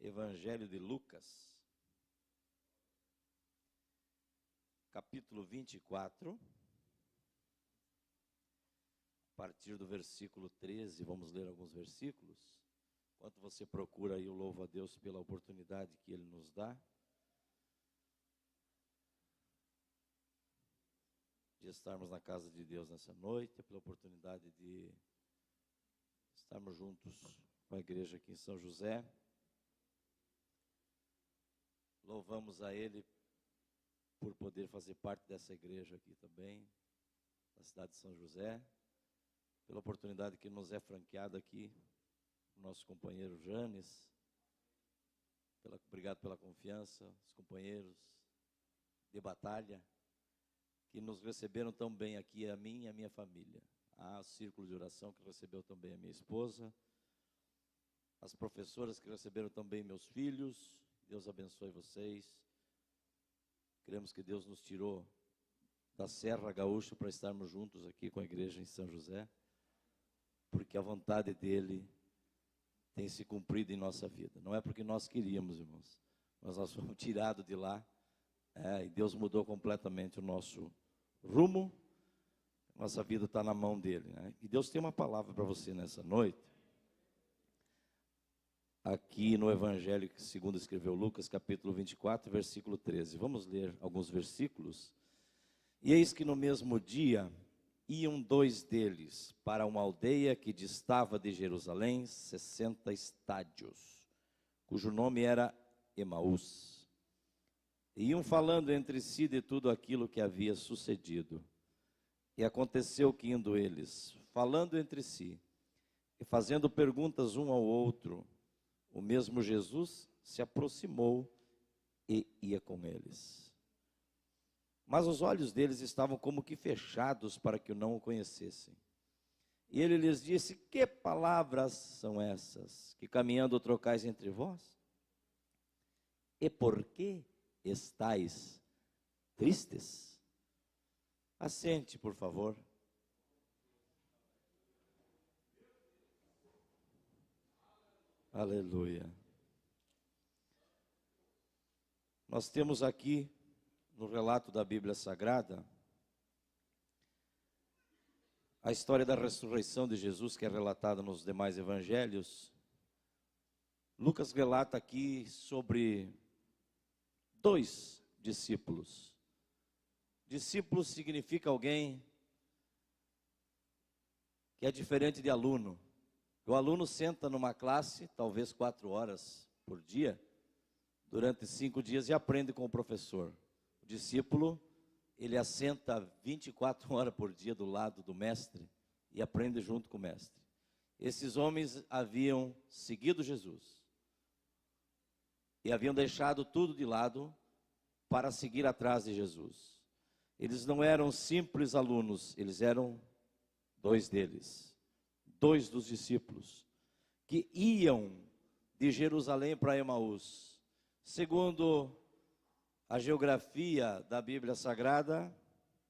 Evangelho de Lucas, capítulo 24, a partir do versículo 13, vamos ler alguns versículos. Enquanto você procura aí, eu louvo a Deus pela oportunidade que Ele nos dá de estarmos na casa de Deus nessa noite, pela oportunidade de estarmos juntos com a igreja aqui em São José. Louvamos a Ele por poder fazer parte dessa igreja aqui também, na cidade de São José, pela oportunidade que nos é franqueada aqui, nosso companheiro Janes. Obrigado pela confiança, os companheiros de batalha, que nos receberam tão bem aqui, a mim e a minha família. O círculo de oração que recebeu também a minha esposa, as professoras que receberam também meus filhos. Deus abençoe vocês. Queremos que Deus nos tirou da Serra Gaúcha para estarmos juntos aqui com a igreja em São José, porque a vontade dEle tem se cumprido em nossa vida. Não é porque nós queríamos, irmãos, mas nós fomos tirados de lá, e Deus mudou completamente o nosso rumo. Nossa vida está na mão dEle, né? E Deus tem uma palavra para você nessa noite, aqui no Evangelho segundo escreveu Lucas, capítulo 24, versículo 13. Vamos ler alguns versículos. E eis que no mesmo dia iam dois deles para uma aldeia que distava de Jerusalém 60 estádios, cujo nome era Emaús. E iam falando entre si de tudo aquilo que havia sucedido. E aconteceu que indo eles, falando entre si, e fazendo perguntas um ao outro, o mesmo Jesus se aproximou e ia com eles. Mas os olhos deles estavam como que fechados para que não o conhecessem. E ele lhes disse: que palavras são essas que caminhando trocais entre vós? E por que estáis tristes? Assente, por favor. Aleluia. Nós temos aqui, no relato da Bíblia Sagrada, a história da ressurreição de Jesus, que é relatada nos demais evangelhos. Lucas relata aqui sobre dois discípulos. Discípulo significa alguém que é diferente de aluno. O aluno senta numa classe, talvez 4 horas por dia, durante 5 dias e aprende com o professor. O discípulo, ele assenta 24 horas por dia do lado do mestre e aprende junto com o mestre. Esses homens haviam seguido Jesus e haviam deixado tudo de lado para seguir atrás de Jesus. Eles não eram simples alunos, eles eram dois deles. Dois dos discípulos que iam de Jerusalém para Emaús. Segundo a geografia da Bíblia Sagrada,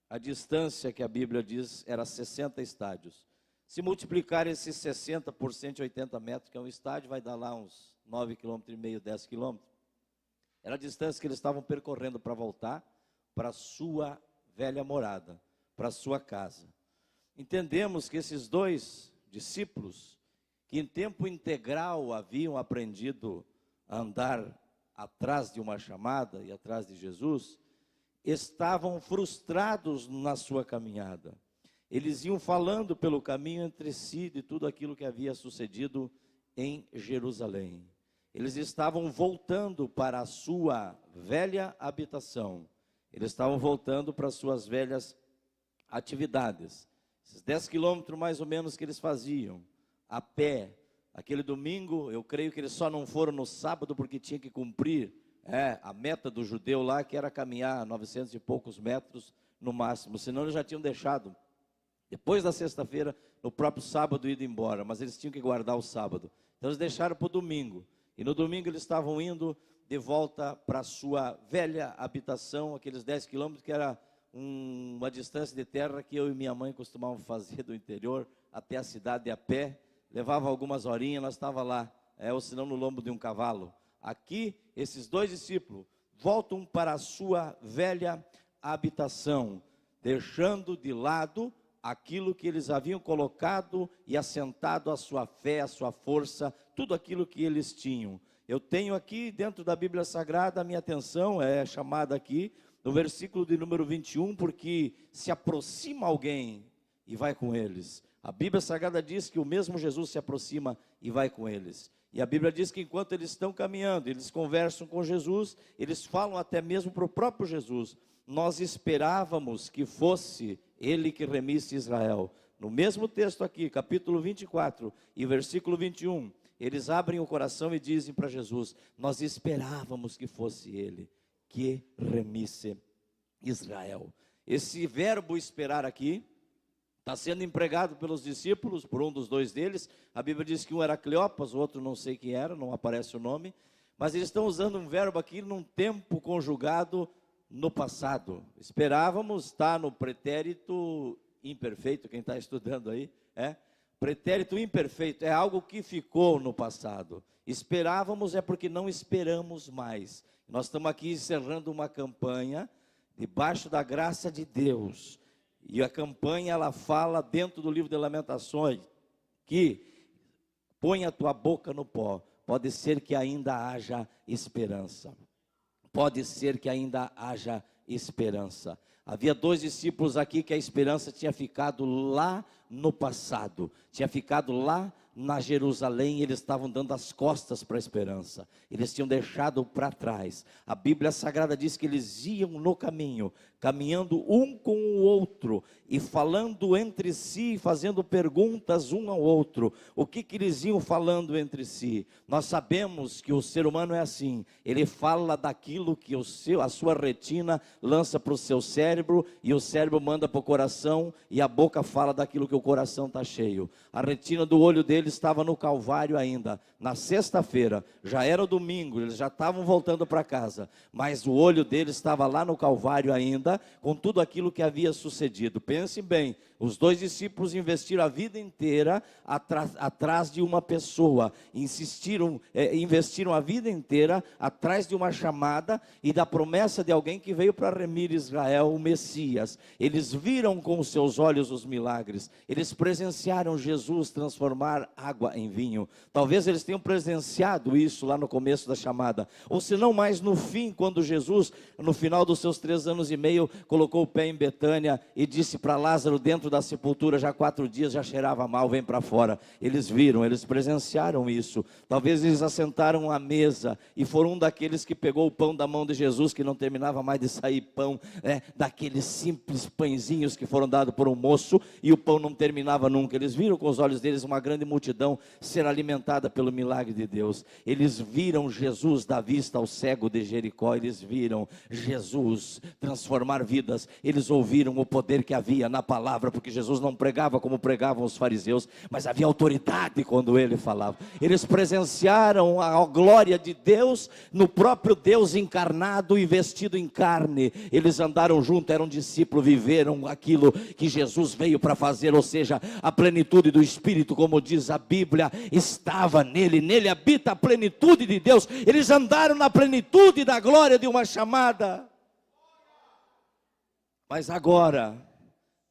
a distância que a Bíblia diz era 60 estádios. Se multiplicar esses 60 por 180 metros, que é um estádio, vai dar lá uns 9,5 km, 10 km. Era a distância que eles estavam percorrendo para voltar para a sua velha morada, para a sua casa. Entendemos que esses dois discípulos, que em tempo integral haviam aprendido a andar atrás de uma chamada e atrás de Jesus, estavam frustrados na sua caminhada. Eles iam falando pelo caminho entre si de tudo aquilo que havia sucedido em Jerusalém. Eles estavam voltando para a sua velha habitação. Eles estavam voltando para as suas velhas atividades. Esses 10 quilômetros mais ou menos que eles faziam, a pé. Aquele domingo, eu creio que eles só não foram no sábado porque tinha que cumprir a meta do judeu lá, que era caminhar 900 e poucos metros no máximo. Senão eles já tinham deixado, depois da sexta-feira, no próprio sábado, ido embora. Mas eles tinham que guardar o sábado. Então eles deixaram para o domingo. E no domingo eles estavam indo de volta para a sua velha habitação, aqueles 10 quilômetros que era uma distância de terra que eu e minha mãe costumavam fazer do interior até a cidade a pé. Levava algumas horinhas, nós estávamos lá, ou senão no lombo de um cavalo. Aqui, esses 2 discípulos voltam para a sua velha habitação, deixando de lado aquilo que eles haviam colocado e assentado a sua fé, a sua força, tudo aquilo que eles tinham. Eu tenho aqui dentro da Bíblia Sagrada, a minha atenção é chamada aqui no versículo de número 21, porque se aproxima alguém e vai com eles. A Bíblia Sagrada diz que o mesmo Jesus se aproxima e vai com eles. E a Bíblia diz que enquanto eles estão caminhando, eles conversam com Jesus, eles falam até mesmo para o próprio Jesus: nós esperávamos que fosse ele que remisse Israel. No mesmo texto aqui, capítulo 24 e versículo 21, eles abrem o coração e dizem para Jesus: nós esperávamos que fosse ele que remisse Israel. Esse verbo esperar aqui está sendo empregado pelos discípulos, por um dos 2 deles. A Bíblia diz que um era Cleopas, o outro não sei quem era, não aparece o nome. Mas eles estão usando um verbo aqui num tempo conjugado no passado. Esperávamos, está no pretérito imperfeito, quem está estudando aí, pretérito imperfeito, é algo que ficou no passado. Esperávamos é porque não esperamos mais. Nós estamos aqui encerrando uma campanha, debaixo da graça de Deus. E a campanha, ela fala dentro do livro de Lamentações, que põe a tua boca no pó, pode ser que ainda haja esperança. Pode ser que ainda haja esperança. Havia 2 discípulos aqui que a esperança tinha ficado lá no passado, tinha ficado lá na Jerusalém, eles estavam dando as costas para a esperança, eles tinham deixado para trás. A Bíblia Sagrada diz que eles iam no caminho, caminhando um com o outro, e falando entre si, fazendo perguntas um ao outro. O que eles iam falando entre si? Nós sabemos que o ser humano é assim, ele fala daquilo que a sua retina lança para o seu cérebro, e o cérebro manda para o coração, e a boca fala daquilo que o coração está cheio. A retina do olho dele estava no Calvário ainda, na sexta-feira, já era o domingo, eles já estavam voltando para casa, mas o olho dele estava lá no Calvário ainda, com tudo aquilo que havia sucedido. Pensem bem, os 2 discípulos investiram a vida inteira atrás de uma pessoa, investiram a vida inteira atrás de uma chamada e da promessa de alguém que veio para remir Israel, o Messias. Eles viram com os seus olhos os milagres, eles presenciaram Jesus transformar água em vinho. Talvez eles tenham presenciado isso lá no começo da chamada, ou se não mais no fim, quando Jesus, no final dos seus 3 anos e meio, colocou o pé em Betânia e disse para Lázaro, dentro da sepultura, já 4 dias, já cheirava mal, vem para fora. Eles viram, eles presenciaram isso. Talvez eles assentaram à mesa e foram um daqueles que pegou o pão da mão de Jesus, que não terminava mais de sair pão, daqueles simples pãezinhos que foram dados por um moço, e o pão não terminava nunca. Eles viram com os olhos deles uma grande multidão ser alimentada pelo milagre de Deus. Eles viram Jesus dar vista ao cego de Jericó, eles viram Jesus transformar vidas, eles ouviram o poder que havia na palavra, porque Jesus não pregava como pregavam os fariseus, mas havia autoridade quando ele falava. Eles presenciaram a glória de Deus no próprio Deus encarnado e vestido em carne. Eles andaram juntos, eram discípulos, viveram aquilo que Jesus veio para fazer, ou seja, a plenitude do Espírito, como diz a Bíblia, estava nele, nele habita a plenitude de Deus. Eles andaram na plenitude da glória de uma chamada. Mas agora,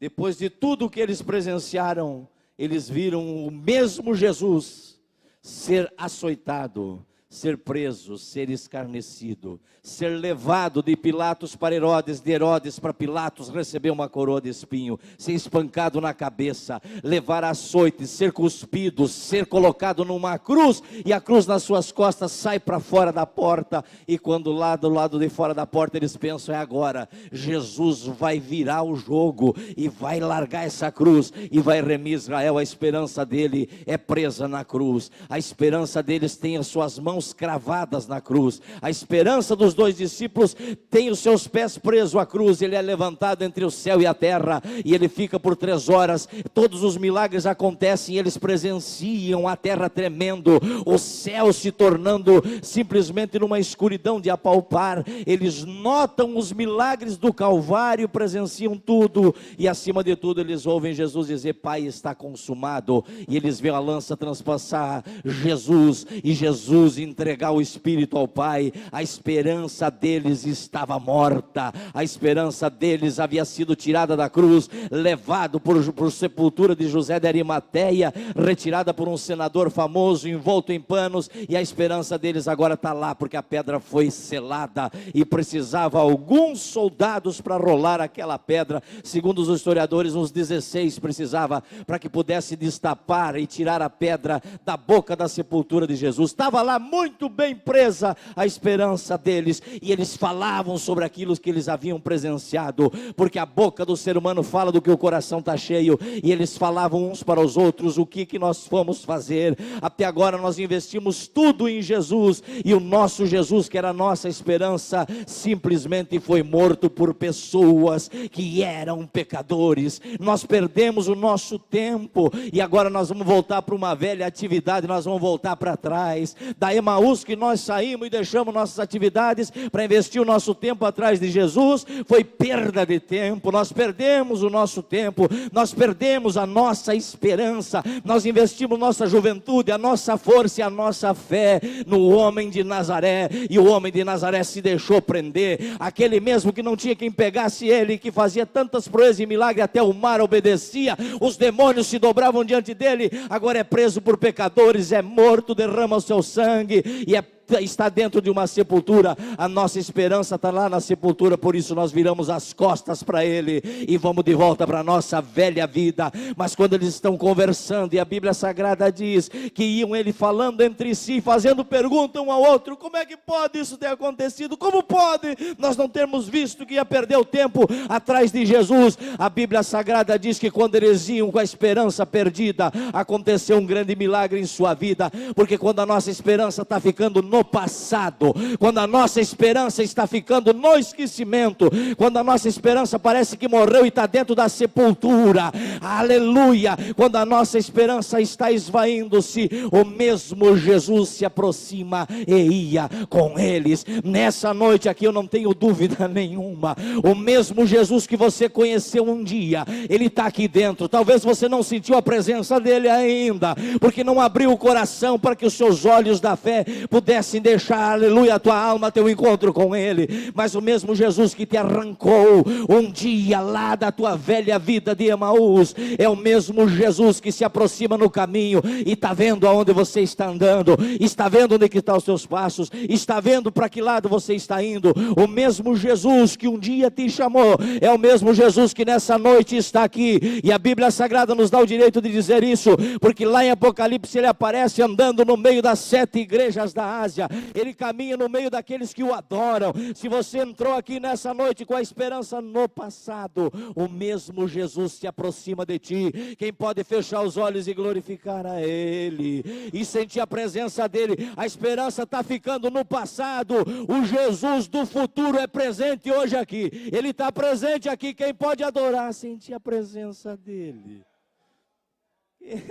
depois de tudo que eles presenciaram, eles viram o mesmo Jesus ser açoitado, ser preso, ser escarnecido, ser levado de Pilatos para Herodes, de Herodes para Pilatos, receber uma coroa de espinho, ser espancado na cabeça, levar açoites, ser cuspido, ser colocado numa cruz, e a cruz nas suas costas sai para fora da porta, e quando lá do lado de fora da porta eles pensam, é agora, Jesus vai virar o jogo, e vai largar essa cruz, e vai remir Israel. A esperança dele é presa na cruz, a esperança deles tem as suas mãos cravadas na cruz, a esperança dos 2 discípulos tem os seus pés presos à cruz. Ele é levantado entre o céu e a terra, e ele fica por 3 horas, todos os milagres acontecem, eles presenciam a terra tremendo, o céu se tornando simplesmente numa escuridão de apalpar. Eles notam os milagres do Calvário, presenciam tudo, e acima de tudo eles ouvem Jesus dizer, Pai, está consumado, e eles veem a lança transpassar Jesus, e Jesus entregar o Espírito ao Pai, a esperança deles estava morta, a esperança deles havia sido tirada da cruz, levado por sepultura de José de Arimateia, retirada por um senador famoso, envolto em panos, e a esperança deles agora está lá, porque a pedra foi selada, e precisava alguns soldados para rolar aquela pedra. Segundo os historiadores, uns 16 precisava, para que pudesse destapar e tirar a pedra da boca da sepultura de Jesus. Estava lá muito bem presa a esperança deles, e eles falavam sobre aquilo que eles haviam presenciado, porque a boca do ser humano fala do que o coração está cheio, e eles falavam uns para os outros: o que nós fomos fazer? Até agora nós investimos tudo em Jesus, e o nosso Jesus, que era a nossa esperança, simplesmente foi morto por pessoas que eram pecadores. Nós perdemos o nosso tempo, e agora nós vamos voltar para uma velha atividade, nós vamos voltar para trás, da Emaús que nós saímos e deixamos nossas atividades para investir o nosso tempo atrás de Jesus. Foi perda de tempo, nós perdemos o nosso tempo, nós perdemos a nossa esperança, nós investimos nossa juventude, a nossa força e a nossa fé no homem de Nazaré, e o homem de Nazaré se deixou prender, aquele mesmo que não tinha quem pegasse ele, que fazia tantas proezas e milagres, até o mar obedecia, os demônios se dobravam diante dele, agora é preso por pecadores, é morto, derrama o seu sangue, e está dentro de uma sepultura. A nossa esperança está lá na sepultura, por isso nós viramos as costas para ele, e vamos de volta para a nossa velha vida. Mas quando eles estão conversando, e a Bíblia Sagrada diz, que iam ele falando entre si, fazendo pergunta um ao outro: como é que pode isso ter acontecido? Como pode nós não termos visto que ia perder o tempo atrás de Jesus? A Bíblia Sagrada diz que quando eles iam com a esperança perdida, aconteceu um grande milagre em sua vida, porque quando a nossa esperança está ficando no passado, quando a nossa esperança está ficando no esquecimento, quando a nossa esperança parece que morreu e está dentro da sepultura, aleluia, quando a nossa esperança está esvaindo-se, o mesmo Jesus se aproxima e ia com eles. Nessa noite aqui eu não tenho dúvida nenhuma, o mesmo Jesus que você conheceu um dia, ele está aqui dentro. Talvez você não sentiu a presença dele ainda, porque não abriu o coração para que os seus olhos da fé pudessem deixar, aleluia, a tua alma ter um encontro com ele. Mas o mesmo Jesus que te arrancou um dia lá da tua velha vida de Emaús, é o mesmo Jesus que se aproxima no caminho e está vendo aonde você está andando, está vendo onde que estão os seus passos, está vendo para que lado você está indo. O mesmo Jesus que um dia te chamou, é o mesmo Jesus que nessa noite está aqui, e a Bíblia Sagrada nos dá o direito de dizer isso, porque lá em Apocalipse ele aparece andando no meio das 7 igrejas da Ásia, ele caminha no meio daqueles que o adoram. Se você entrou aqui nessa noite com a esperança no passado, o mesmo Jesus se aproxima de ti. Quem pode fechar os olhos e glorificar a ele e sentir a presença dele? A esperança está ficando no passado, o Jesus do futuro é presente hoje aqui, ele está presente aqui. Quem pode adorar, sentir a presença dele?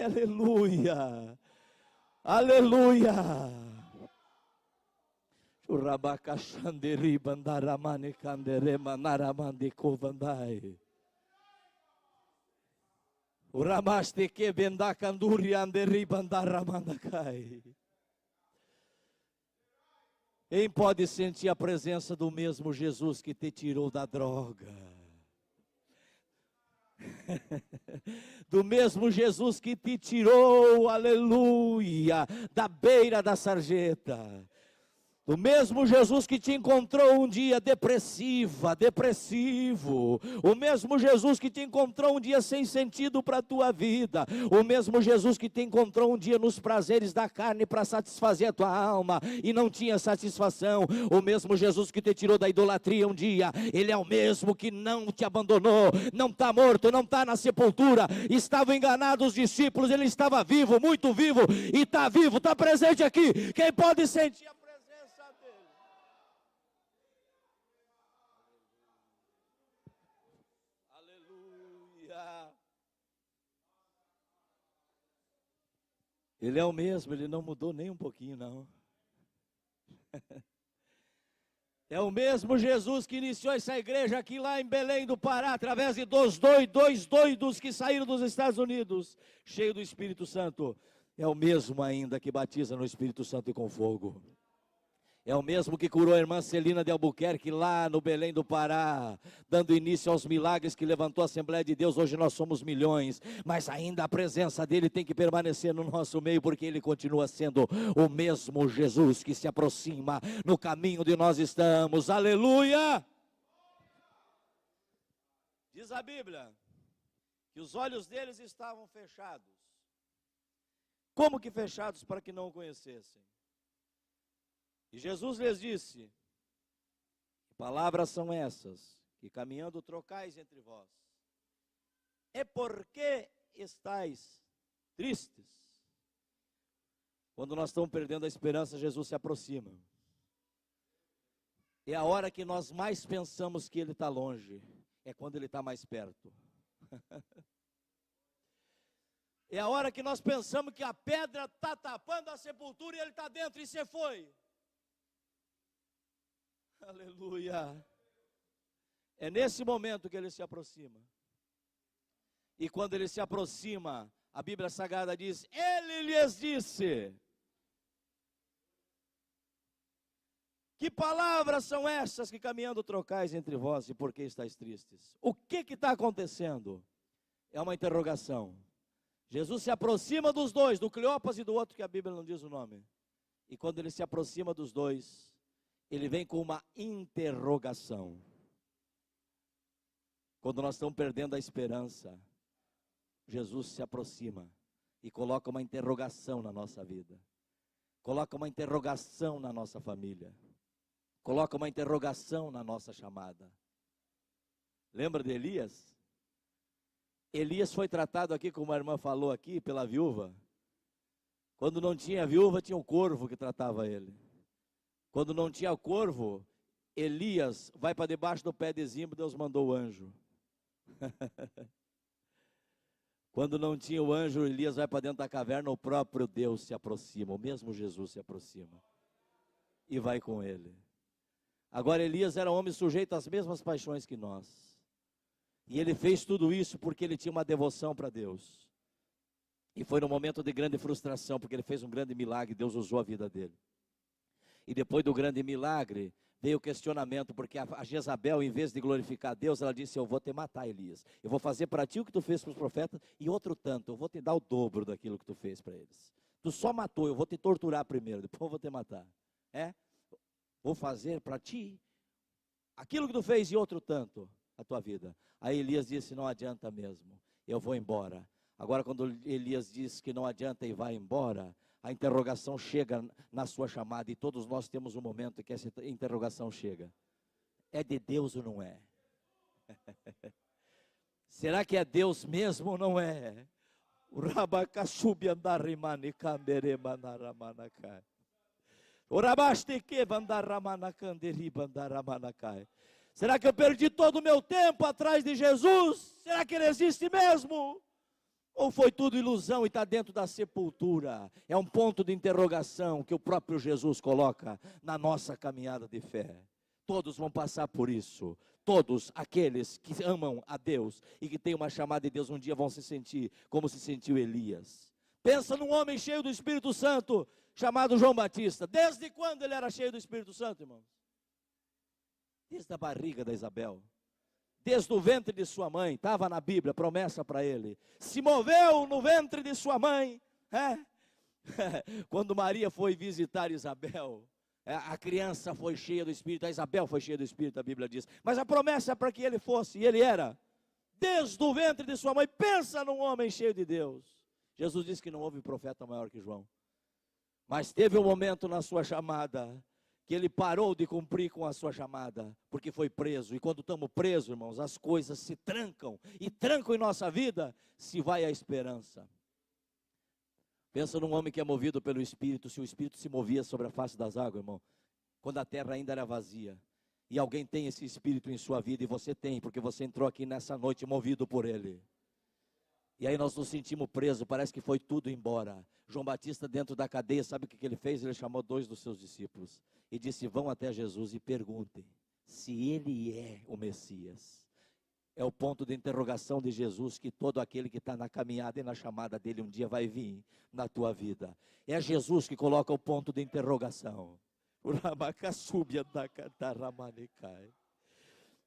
Aleluia, aleluia. Urabacachanderi bandaramane canderema naramande covandai. Uramaste que bendacanduri anderi bandaramandacai. Quem pode sentir a presença do mesmo Jesus que te tirou da droga? Do mesmo Jesus que te tirou, aleluia, da beira da sarjeta. Do mesmo Jesus que te encontrou um dia depressivo, o mesmo Jesus que te encontrou um dia sem sentido para a tua vida, o mesmo Jesus que te encontrou um dia nos prazeres da carne para satisfazer a tua alma e não tinha satisfação, o mesmo Jesus que te tirou da idolatria um dia, ele é o mesmo que não te abandonou, não está morto, não está na sepultura. Estavam enganados os discípulos, ele estava vivo, muito vivo, e está vivo, está presente aqui. Quem pode sentir a Ele é o mesmo, ele não mudou nem um pouquinho, não. É o mesmo Jesus que iniciou essa igreja aqui lá em Belém do Pará, através de dois doidos que saíram dos Estados Unidos, cheio do Espírito Santo. é o mesmo ainda que batiza no Espírito Santo e com fogo. É o mesmo que curou a irmã Celina de Albuquerque lá no Belém do Pará, dando início aos milagres que levantou a Assembleia de Deus. Hoje nós somos milhões, mas ainda a presença dele tem que permanecer no nosso meio, porque ele continua sendo o mesmo Jesus que se aproxima no caminho de nós estamos. Aleluia! Diz a Bíblia que os olhos deles estavam fechados. Como que fechados? Para que não o conhecessem. E Jesus lhes disse: que palavras são essas, que caminhando trocais entre vós? É porque estáis tristes? Quando nós estamos perdendo a esperança, Jesus se aproxima. É a hora que nós mais pensamos que Ele está longe, é quando Ele está mais perto. É a hora que nós pensamos que a pedra está tapando a sepultura e Ele está dentro e você foi. Aleluia. É nesse momento que Ele se aproxima. E quando Ele se aproxima, a Bíblia Sagrada diz: Ele lhes disse. Que palavras são essas que caminhando trocais entre vós, e por que estáis tristes? O que está acontecendo? É uma interrogação. Jesus se aproxima dos dois, do Cleopas e do outro que a Bíblia não diz o nome. E quando Ele se aproxima dos dois, Ele vem com uma interrogação. Quando nós estamos perdendo a esperança, Jesus se aproxima e coloca uma interrogação na nossa vida. Coloca uma interrogação na nossa família. Coloca uma interrogação na nossa chamada. Lembra de Elias? Elias foi tratado aqui, como a irmã falou aqui, pela viúva. Quando não tinha viúva, tinha um corvo que tratava ele. Quando não tinha corvo, Elias vai para debaixo do pé de Zimbro, Deus mandou o anjo. Quando não tinha o anjo, Elias vai para dentro da caverna, o próprio Deus se aproxima, o mesmo Jesus se aproxima e vai com ele. Agora Elias era um homem sujeito às mesmas paixões que nós. E ele fez tudo isso porque ele tinha uma devoção para Deus. E foi num momento de grande frustração, porque ele fez um grande milagre, Deus usou a vida dele. E depois do grande milagre, veio o questionamento, porque a Jezabel, em vez de glorificar Deus, ela disse: eu vou te matar, Elias. Eu vou fazer para ti o que tu fez para os profetas, e outro tanto, eu vou te dar o dobro daquilo que tu fez para eles. Tu só matou, eu vou te torturar primeiro, depois eu vou te matar. Vou fazer para ti aquilo que tu fez e outro tanto, a tua vida. Aí Elias disse: não adianta mesmo, eu vou embora. Agora quando Elias diz que não adianta e vai embora, a interrogação chega na sua chamada, e todos nós temos um momento em que essa interrogação chega. É de Deus ou não é? Será que é Deus mesmo ou não é? Será que eu perdi todo o meu tempo atrás de Jesus? Será que Ele existe mesmo? Ou foi tudo ilusão e está dentro da sepultura? É um ponto de interrogação que o próprio Jesus coloca na nossa caminhada de fé. Todos vão passar por isso. Todos aqueles que amam a Deus e que têm uma chamada de Deus um dia vão se sentir como se sentiu Elias. Pensa num homem cheio do Espírito Santo chamado João Batista. Desde quando ele era cheio do Espírito Santo, irmãos? Desde a barriga da Isabel. Desde o ventre de sua mãe, estava na Bíblia, promessa para ele. Se moveu no ventre de sua mãe. Quando Maria foi visitar Isabel, a criança foi cheia do Espírito, a Isabel foi cheia do Espírito, a Bíblia diz. Mas a promessa é para que ele fosse, e ele era. Desde o ventre de sua mãe, pensa num homem cheio de Deus. Jesus disse que não houve profeta maior que João. Mas teve um momento na sua chamada que ele parou de cumprir com a sua chamada, porque foi preso. E quando estamos presos, irmãos, as coisas se trancam, e trancam em nossa vida, se vai a esperança. Pensa num homem que é movido pelo Espírito. Se o Espírito se movia sobre a face das águas, irmão, quando a terra ainda era vazia, e alguém tem esse Espírito em sua vida, e você tem, porque você entrou aqui nessa noite movido por ele. E aí nós nos sentimos presos, parece que foi tudo embora. João Batista dentro da cadeia, sabe o que ele fez? Ele chamou 2 dos seus discípulos e disse: vão até Jesus e perguntem se ele é o Messias. É o ponto de interrogação de Jesus, que todo aquele que está na caminhada e na chamada dele um dia vai vir na tua vida. É Jesus que coloca o ponto de interrogação. O Rabacassúbia da Cantaramanicai.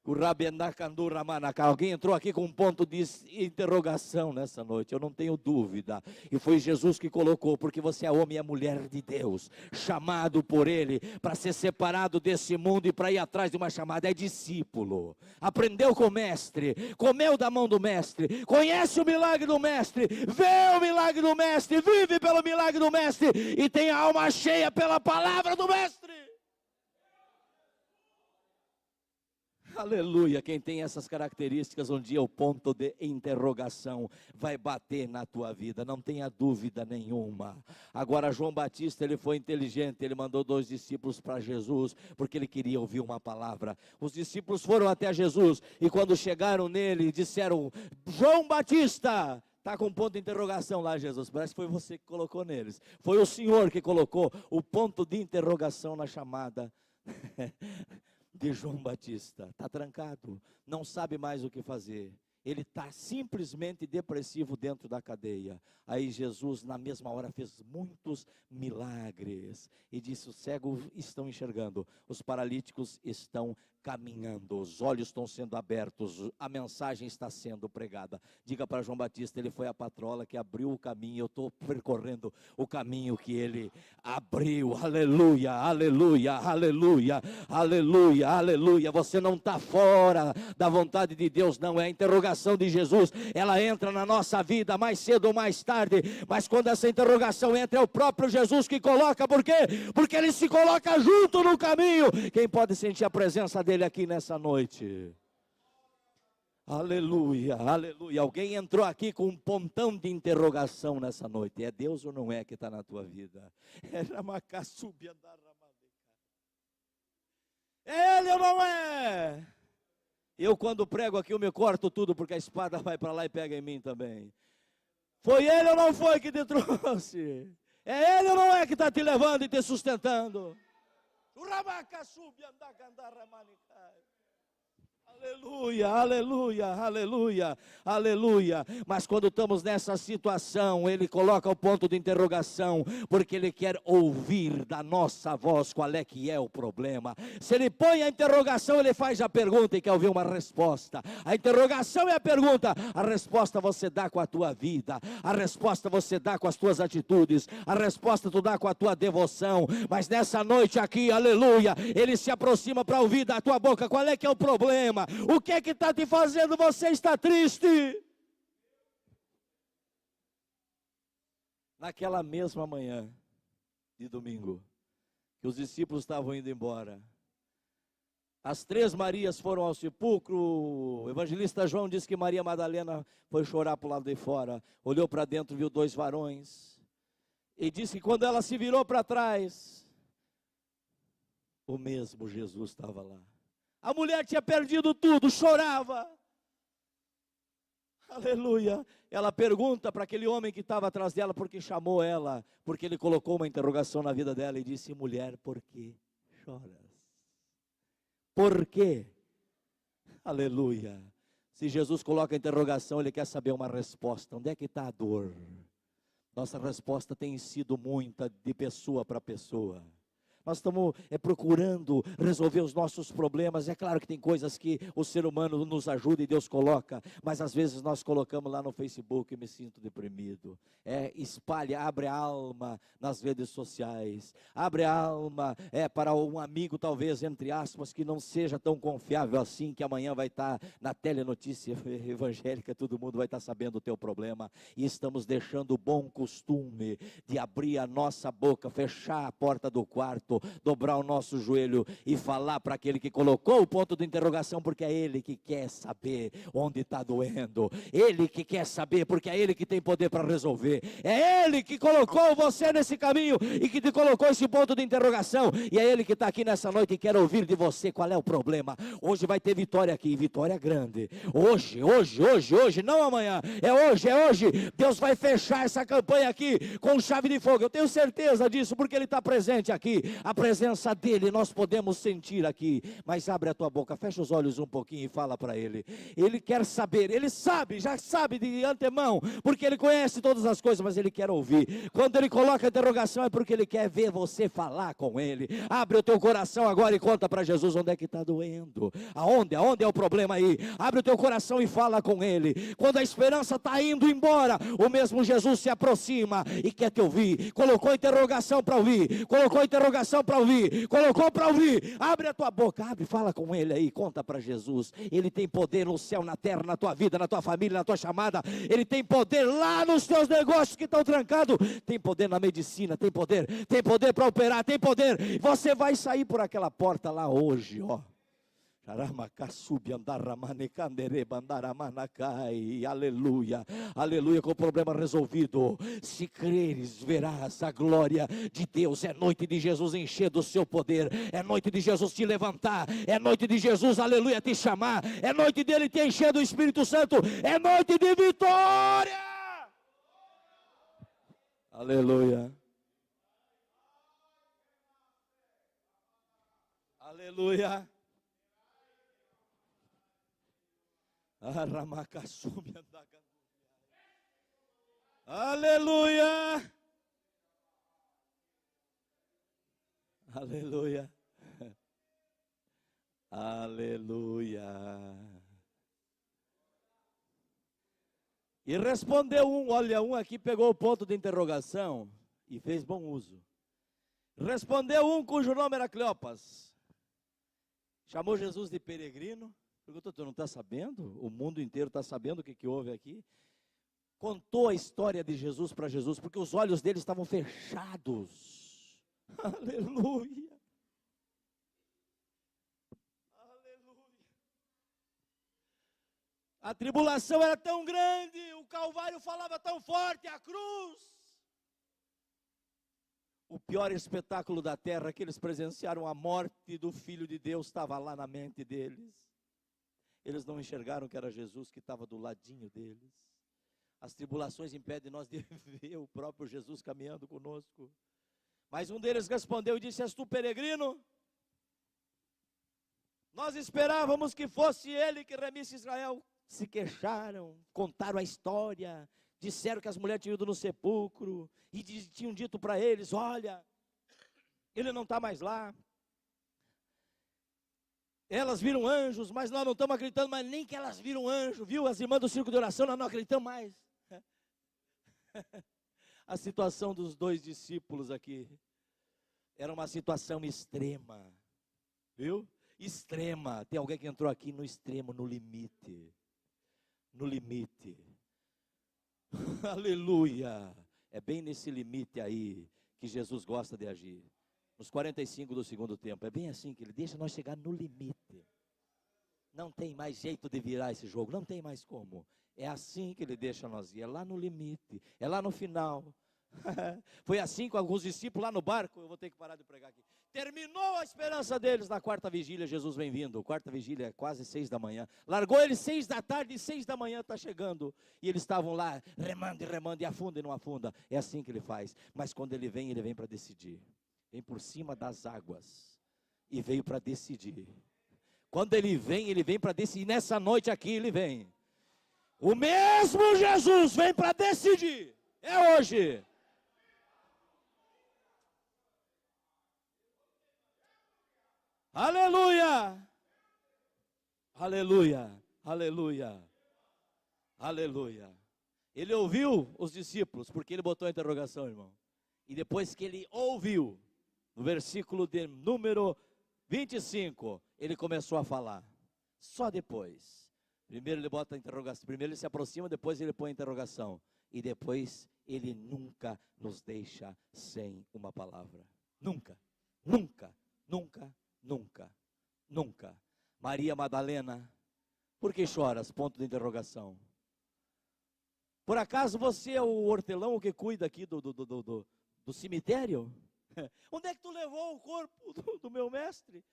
O Rabendacanduramanaca. Alguém entrou aqui com um ponto de interrogação nessa noite, eu não tenho dúvida. E foi Jesus que colocou, porque você é homem e é mulher de Deus, chamado por Ele para ser separado desse mundo e para ir atrás de uma chamada. É discípulo, aprendeu com o mestre, comeu da mão do mestre, conhece o milagre do mestre, vê o milagre do mestre, vive pelo milagre do mestre e tem a alma cheia pela palavra do mestre. Aleluia, quem tem essas características, um dia o ponto de interrogação vai bater na tua vida, não tenha dúvida nenhuma. Agora João Batista, ele foi inteligente, ele mandou 2 discípulos para Jesus, porque ele queria ouvir uma palavra. Os discípulos foram até Jesus, e quando chegaram nele, disseram: João Batista, está com um ponto de interrogação lá, Jesus, parece que foi você que colocou neles, foi o Senhor que colocou o ponto de interrogação na chamada de João Batista. Está trancado, não sabe mais o que fazer, ele está simplesmente depressivo dentro da cadeia. Aí Jesus na mesma hora fez muitos milagres, e disse: os cegos estão enxergando, os paralíticos estão caminhando, os olhos estão sendo abertos, a mensagem está sendo pregada. Diga para João Batista, ele foi a patrola que abriu o caminho, eu estou percorrendo o caminho que ele abriu. Aleluia, aleluia, aleluia, aleluia, aleluia. Você não está fora da vontade de Deus, não. É a interrogação de Jesus, ela entra na nossa vida mais cedo ou mais tarde, mas quando essa interrogação entra, é o próprio Jesus que coloca. Por quê? Porque ele se coloca junto no caminho. Quem pode sentir a presença dele aqui nessa noite? Aleluia, aleluia. Alguém entrou aqui com um pontão de interrogação nessa noite. É Deus ou não é que está na tua vida? É Ele ou não é? Eu, quando prego aqui, eu me corto tudo, porque a espada vai para lá e pega em mim também. Foi ele ou não foi que te trouxe? É ele ou não é que está te levando e te sustentando? Aleluia, aleluia, aleluia, aleluia. Mas quando estamos nessa situação, ele coloca o ponto de interrogação, porque ele quer ouvir da nossa voz qual é que é o problema. Se ele põe a interrogação, ele faz a pergunta e quer ouvir uma resposta. A interrogação é a pergunta, a resposta você dá com a tua vida, a resposta você dá com as tuas atitudes, a resposta tu dá com a tua devoção. Mas nessa noite aqui, aleluia, ele se aproxima para ouvir da tua boca qual é que é o problema. O que é que está te fazendo você estar triste? Naquela mesma manhã de domingo, que os discípulos estavam indo embora, as 3 Marias foram ao sepulcro. O evangelista João diz que Maria Madalena foi chorar para o lado de fora, olhou para dentro, viu 2 varões, e disse que quando ela se virou para trás, o mesmo Jesus estava lá. A mulher tinha perdido tudo, chorava. Aleluia. Ela pergunta para aquele homem que estava atrás dela, porque chamou ela, porque ele colocou uma interrogação na vida dela e disse: mulher, por que choras? Por quê? Aleluia. Se Jesus coloca a interrogação, ele quer saber uma resposta. Onde é que está a dor? Nossa resposta tem sido muita de pessoa para pessoa. Nós estamos procurando resolver os nossos problemas. É claro que tem coisas que o ser humano nos ajuda e Deus coloca, mas às vezes nós colocamos lá no Facebook e me sinto deprimido. Espalha, abre a alma nas redes sociais, abre a alma para um amigo, talvez, entre aspas, que não seja tão confiável assim, que amanhã vai estar na telenotícia evangélica, todo mundo vai estar sabendo o teu problema, e estamos deixando o bom costume de abrir a nossa boca, fechar a porta do quarto, dobrar o nosso joelho e falar para aquele que colocou o ponto de interrogação, porque é ele que quer saber onde está doendo, ele que quer saber, porque é ele que tem poder para resolver, é ele que colocou você nesse caminho e que te colocou esse ponto de interrogação, e é ele que está aqui nessa noite e quer ouvir de você qual é o problema. Hoje vai ter vitória aqui, vitória grande, hoje, não amanhã, é hoje, Deus vai fechar essa campanha aqui com chave de fogo, eu tenho certeza disso, porque ele está presente aqui. a presença dele nós podemos sentir aqui. Mas abre a tua boca, fecha os olhos um pouquinho e fala para ele. Ele quer saber, ele sabe, já sabe de antemão, porque ele conhece todas as coisas, mas ele quer ouvir. Quando ele coloca a interrogação é porque ele quer ver você falar com ele. Abre o teu coração agora e conta para Jesus onde é que está doendo. Aonde é o problema aí? Abre o teu coração e fala com ele. Quando a esperança está indo embora, o mesmo Jesus se aproxima e quer te ouvir. Colocou interrogação para ouvir, colocou interrogação para ouvir, colocou para ouvir. Abre a tua boca, abre, fala com ele aí, conta para Jesus. Ele tem poder no céu, na terra, na tua vida, na tua família, na tua chamada. Ele tem poder lá nos teus negócios que estão trancados. Tem poder na medicina, tem poder para operar, tem poder. Você vai sair por aquela porta lá hoje, ó. Aleluia, aleluia, com o problema resolvido. Se creres, verás a glória de Deus. É noite de Jesus encher do seu poder, é noite de Jesus te levantar, é noite de Jesus, aleluia, te chamar, é noite dele te encher do Espírito Santo, é noite de vitória. Aleluia, aleluia. Aleluia, aleluia, aleluia. E respondeu um, olha, um aqui pegou o ponto de interrogação e fez bom uso. Respondeu um cujo nome era Cleopas. Chamou Jesus de peregrino. Perguntou, tu não está sabendo? O mundo inteiro está sabendo o que houve aqui? Contou a história de Jesus para Jesus, porque os olhos dele estavam fechados. Aleluia. Aleluia. A tribulação era tão grande, o Calvário falava tão forte, a cruz. O pior espetáculo da terra que eles presenciaram, a morte do Filho de Deus, estava lá na mente deles. Eles não enxergaram que era Jesus que estava do ladinho deles. As tribulações impedem nós de ver o próprio Jesus caminhando conosco. Mas um deles respondeu e disse, és tu peregrino? Nós esperávamos que fosse ele que remisse Israel. Se queixaram, contaram a história, disseram que as mulheres tinham ido no sepulcro, e tinham dito para eles, olha, ele não está mais lá. Elas viram anjos, mas nós não estamos acreditando mais nem que elas viram anjo, viu? As irmãs do círculo de oração, nós não acreditamos mais. A situação dos dois discípulos aqui era uma situação extrema, viu? Extrema. Tem alguém que entrou aqui no extremo, no limite. No limite. Aleluia. É bem nesse limite aí que Jesus gosta de agir. Nos 45 do segundo tempo, é bem assim que ele deixa nós chegar no limite. Não tem mais jeito de virar esse jogo, não tem mais como. É assim que ele deixa nós ir, é lá no limite, é lá no final. Foi assim com alguns discípulos lá no barco, eu vou ter que parar de pregar aqui. Terminou a esperança deles na quarta vigília, Jesus vem vindo. Quarta vigília é quase 6 da manhã. Largou eles 6 da tarde e 6 da manhã está chegando. E eles estavam lá remando e remando, e afunda e não afunda. É assim que ele faz. Mas quando ele vem para decidir. Vem por cima das águas e veio para decidir. Quando ele vem para decidir. Nessa noite aqui ele vem. O mesmo Jesus vem para decidir. É hoje. Aleluia. Aleluia. Aleluia. Aleluia. Ele ouviu os discípulos, porque ele botou a interrogação, irmão. E depois que ele ouviu, no versículo de número 25, ele começou a falar. Só depois. Primeiro ele bota a interrogação, primeiro ele se aproxima, depois ele põe a interrogação. E depois ele nunca nos deixa sem uma palavra. Nunca, nunca, nunca, nunca, nunca. Maria Madalena, por que choras? Ponto de interrogação. Por acaso você é o hortelão que cuida aqui do cemitério? Onde é que tu levou o corpo do meu mestre?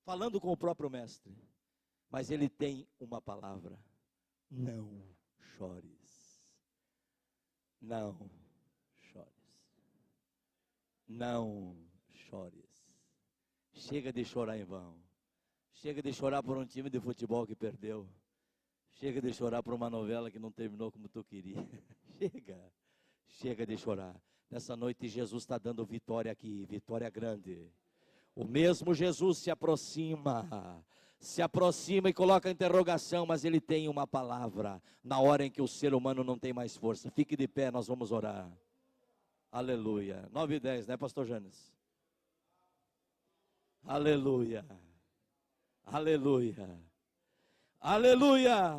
Falando com o próprio mestre. Mas ele tem uma palavra. Não chores. Não chores. Não chores. Chega de chorar em vão. Chega de chorar por um time de futebol que perdeu. Chega de chorar por uma novela que não terminou como tu queria. Chega de chorar. Nessa noite Jesus está dando vitória aqui, vitória grande. O mesmo Jesus se aproxima e coloca a interrogação, mas ele tem uma palavra, na hora em que o ser humano não tem mais força. Fique de pé, nós vamos orar. Aleluia. 9:10, né, pastor Janes? Aleluia. Aleluia. Aleluia.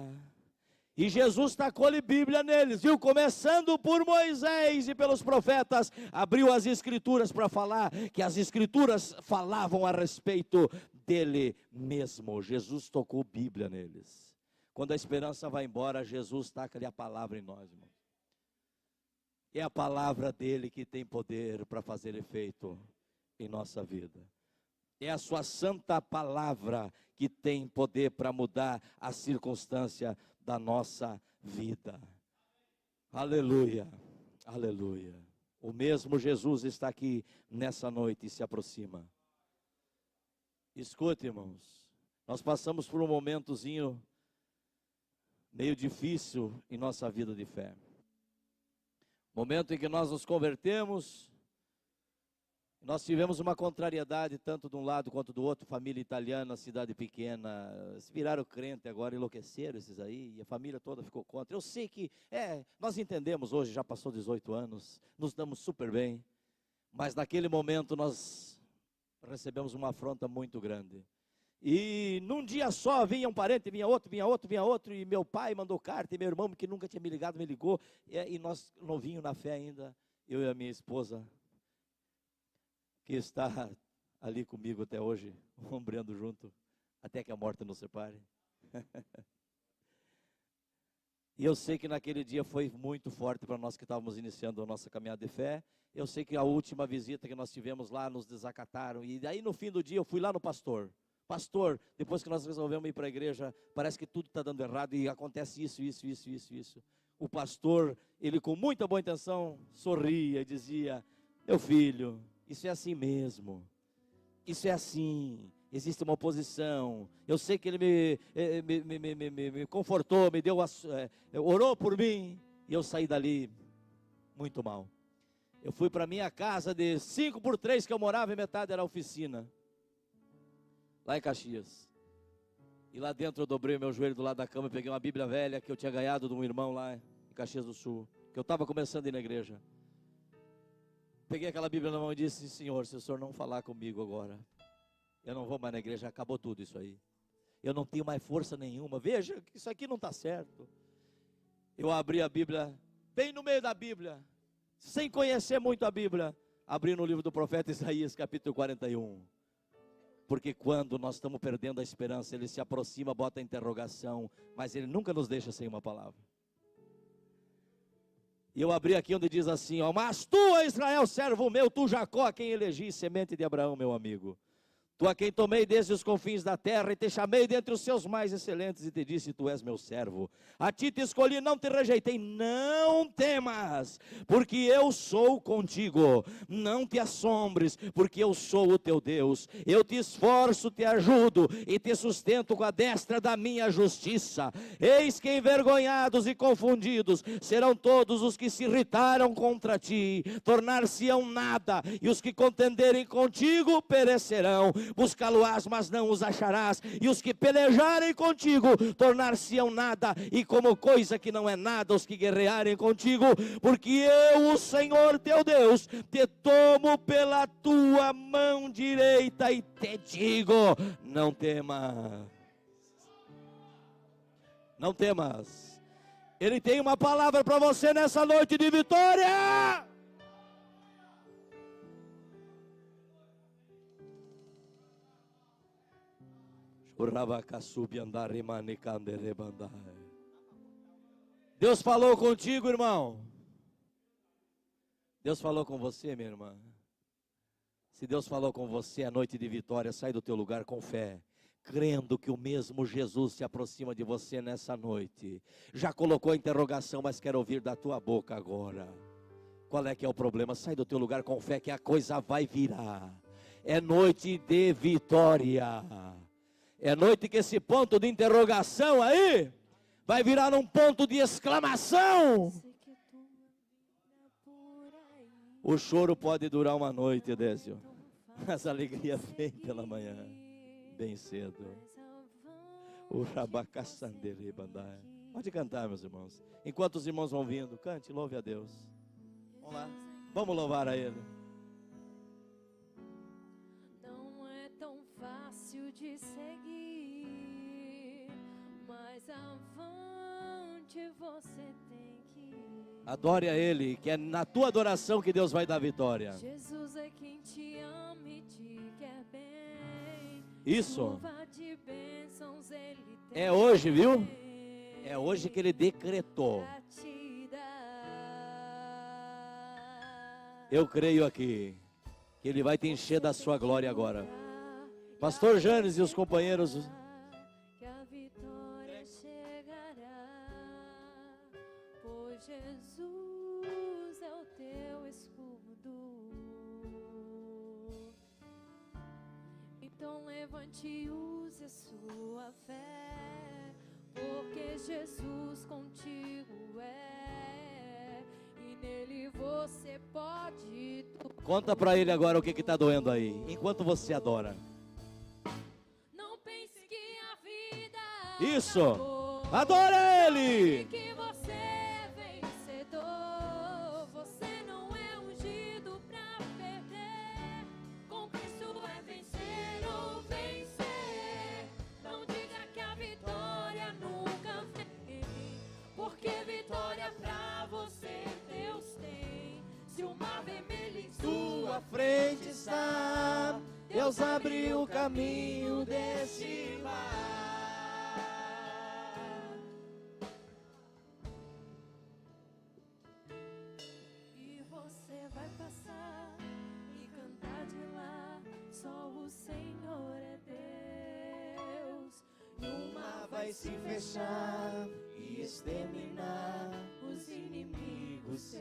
E Jesus tacou-lhe Bíblia neles, viu? Começando por Moisés e pelos profetas, abriu as Escrituras para falar, que as Escrituras falavam a respeito dele mesmo. Jesus tocou Bíblia neles. Quando a esperança vai embora, Jesus taca-lhe a palavra em nós, irmão. É a palavra dele que tem poder para fazer efeito em nossa vida. É a sua santa palavra que tem poder para mudar a circunstância da nossa vida. Aleluia, aleluia. O mesmo Jesus está aqui nessa noite e se aproxima. Escute, irmãos, nós passamos por um momentozinho meio difícil em nossa vida de fé. Momento em que nós nos convertemos, nós tivemos uma contrariedade tanto de um lado quanto do outro, família italiana, cidade pequena, se viraram crente agora, enlouqueceram esses aí, e a família toda ficou contra. Eu sei que, nós entendemos hoje, já passou 18 anos, nos damos super bem, mas naquele momento nós recebemos uma afronta muito grande. E num dia só vinha um parente, vinha outro, e meu pai mandou carta, e meu irmão que nunca tinha me ligado, me ligou, e nós novinho na fé ainda, eu e a minha esposa, que está ali comigo até hoje, ombreando junto, até que a morte nos separe. E eu sei que naquele dia foi muito forte para nós que estávamos iniciando a nossa caminhada de fé. Eu sei que a última visita que nós tivemos lá, nos desacataram, e daí no fim do dia eu fui lá no pastor. Pastor, depois que nós resolvemos ir para a igreja, parece que tudo está dando errado, e acontece isso. O pastor, ele com muita boa intenção, sorria e dizia: meu filho, isso é assim mesmo, isso é assim, existe uma oposição. Eu sei que ele me confortou, me deu, orou por mim, e eu saí dali muito mal. Eu fui para minha casa de 5x3 que eu morava, e metade era oficina, lá em Caxias. E lá dentro eu dobrei o meu joelho do lado da cama, e peguei uma Bíblia velha que eu tinha ganhado de um irmão lá em Caxias do Sul, que eu estava começando a ir na igreja. Peguei aquela Bíblia na mão e disse: Senhor, se o Senhor não falar comigo agora, eu não vou mais na igreja, acabou tudo isso aí. Eu não tenho mais força nenhuma, veja que isso aqui não está certo. Eu abri a Bíblia, bem no meio da Bíblia, sem conhecer muito a Bíblia, abri no livro do profeta Isaías, capítulo 41. Porque quando nós estamos perdendo a esperança, ele se aproxima, bota a interrogação, mas ele nunca nos deixa sem uma palavra. E eu abri aqui onde diz assim, mas tu, Israel, servo meu, tu Jacó, a quem elegi, semente de Abraão, meu amigo. Tu a quem tomei desde os confins da terra, e te chamei dentre os seus mais excelentes, e te disse: tu és meu servo. A ti te escolhi, não te rejeitei. Não temas, porque eu sou contigo. Não te assombres, porque eu sou o teu Deus. Eu te esforço, te ajudo, e te sustento com a destra da minha justiça. Eis que envergonhados e confundidos serão todos os que se irritaram contra ti. Tornar-se-ão nada, e os que contenderem contigo perecerão. Buscá-lo-ás, mas não os acharás, e os que pelejarem contigo tornar-se-ão nada, e como coisa que não é nada os que guerrearem contigo, porque eu, o Senhor teu Deus, te tomo pela tua mão direita e te digo: não temas. Não temas. Ele tem uma palavra para você nessa noite de vitória. Deus falou contigo, irmão. Deus falou com você, minha irmã. Se Deus falou com você, é noite de vitória. Sai do teu lugar com fé, crendo que o mesmo Jesus se aproxima de você nessa noite. Já colocou a interrogação, mas quero ouvir da tua boca agora. Qual é que é o problema? Sai do teu lugar com fé, que a coisa vai virar. é noite de vitória. É noite que esse ponto de interrogação aí vai virar um ponto de exclamação. O choro pode durar uma noite, Décio, mas a alegria vem pela manhã, bem cedo. O Rabacaçandere Bandai. Pode cantar, meus irmãos. Enquanto os irmãos vão vindo, cante, louve a Deus. Vamos lá, vamos louvar a Ele. Não é tão fácil de seguir, mas avante você tem que ir. Adore a Ele, que é na tua adoração que Deus vai dar vitória. Jesus é quem te ama e te quer bem. Isso. Chuva de bênçãos Ele tem. É hoje, viu? É hoje que Ele decretou. Pra te dar. Eu creio aqui que Ele vai te encher da sua glória agora. Pastor Janes e os companheiros. Que a vitória chegará, pois Jesus é o teu escudo. Então levante e use a sua fé, porque Jesus contigo é, e nele você pode tudo. Conta pra Ele agora o que está doendo aí, enquanto você adora. Não pense que a vida Isso. acabou. Adora Ele. Que você é vencedor. Você não é ungido pra perder. Com Cristo é vencer ou vencer. Não diga que a vitória nunca vem, porque vitória pra você Deus tem. Se o mar vermelho em Sua frente está, Deus abriu o caminho desse mar. e você vai passar e cantar de lá, só o Senhor é Deus. E o mar Vai se fechar e exterminar os inimigos seus.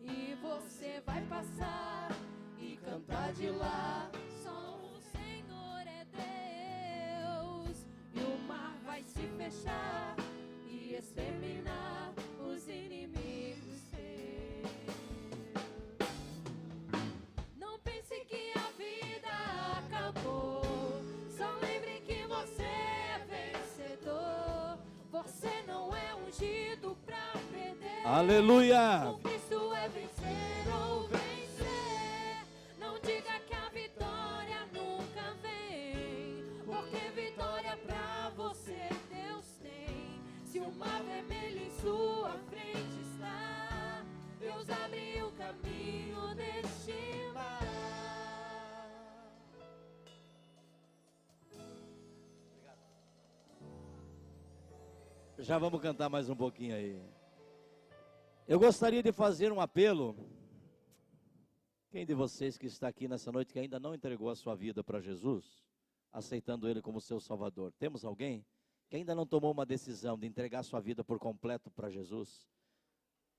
E você vai passar e cantar de lá, só o Senhor é Deus. E o mar vai se fechar e exterminar os inimigos seus. Não pense que a vida acabou, só lembre que você é vencedor. Você não é ungido pra perder. Aleluia. Com Cristo é vencer ou vencer. Não diga que a vitória nunca vem, porque vitória pra você Deus tem. Se o mar vermelho em sua frente está, Deus abriu o caminho deste mar. Já vamos cantar mais um pouquinho aí. Eu gostaria de fazer um apelo. Quem de vocês que está aqui nessa noite que ainda não entregou a sua vida para Jesus, aceitando Ele como seu Salvador? Temos alguém que ainda não tomou uma decisão de entregar sua vida por completo para Jesus,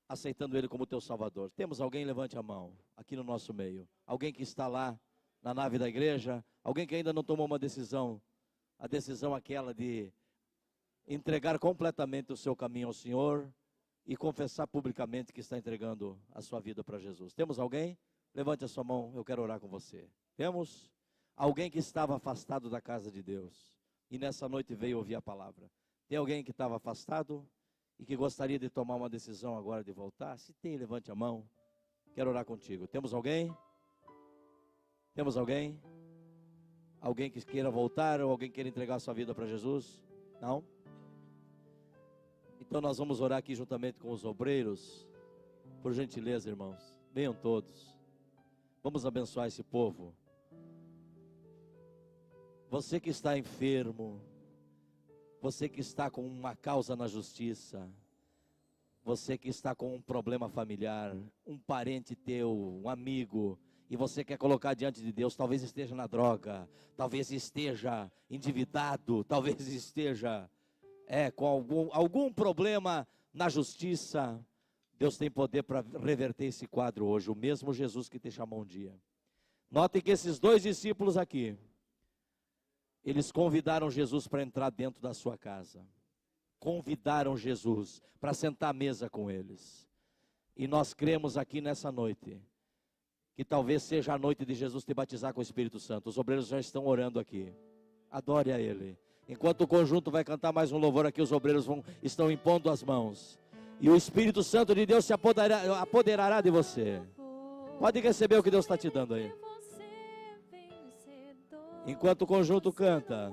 aceitando Ele como teu Salvador? Temos alguém? Levante a mão, aqui no nosso meio. Alguém que está lá na nave da igreja, alguém que ainda não tomou uma decisão, a decisão aquela de entregar completamente o seu caminho ao Senhor e confessar publicamente que está entregando a sua vida para Jesus. Temos alguém? Levante a sua mão, eu quero orar com você. Temos alguém que estava afastado da casa de Deus e nessa noite veio ouvir a palavra. Tem alguém que estava afastado e que gostaria de tomar uma decisão agora de voltar? Se tem, levante a mão, quero orar contigo. Temos alguém? Temos alguém? Alguém que queira voltar ou alguém que queira entregar a sua vida para Jesus? Não? Então nós vamos orar aqui juntamente com os obreiros. Por gentileza, irmãos, venham todos. Vamos abençoar esse povo. Você que está enfermo, você que está com uma causa na justiça, você que está com um problema familiar, um parente teu, um amigo, e você quer colocar diante de Deus, talvez esteja na droga, talvez esteja endividado, talvez esteja com algum problema na justiça. Deus tem poder para reverter esse quadro hoje. O mesmo Jesus que te chamou um dia, Notem que esses dois discípulos aqui, eles convidaram Jesus para entrar dentro da sua casa. Convidaram Jesus para sentar à mesa com eles. E nós cremos aqui nessa noite, que talvez seja a noite de Jesus te batizar com o Espírito Santo. Os obreiros já estão orando aqui. Adore a Ele. Enquanto o conjunto vai cantar mais um louvor aqui, os obreiros estão impondo as mãos. E o Espírito Santo de Deus se apoderará de você. Pode receber o que Deus está te dando aí. Enquanto o conjunto canta,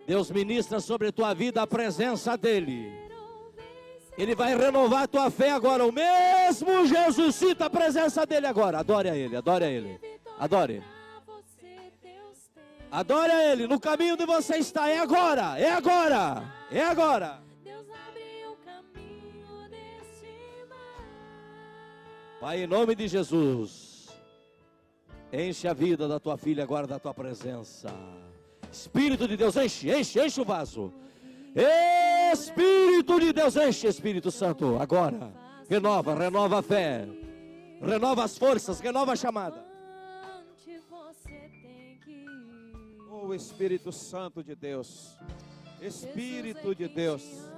Deus ministra sobre a tua vida a presença dEle. Ele vai renovar a tua fé agora. O mesmo Jesus, cita a presença dEle agora. Adore a Ele, adore a Ele. Adore. Adore a Ele. No caminho de você está. É agora, é agora, é agora. Pai, em nome de Jesus, enche a vida da tua filha agora da tua presença. Espírito de Deus, enche o vaso. Espírito de Deus, enche, Espírito Santo, agora. Renova a fé. Renova as forças, renova a chamada. Oh, Espírito Santo de Deus. Espírito de Deus.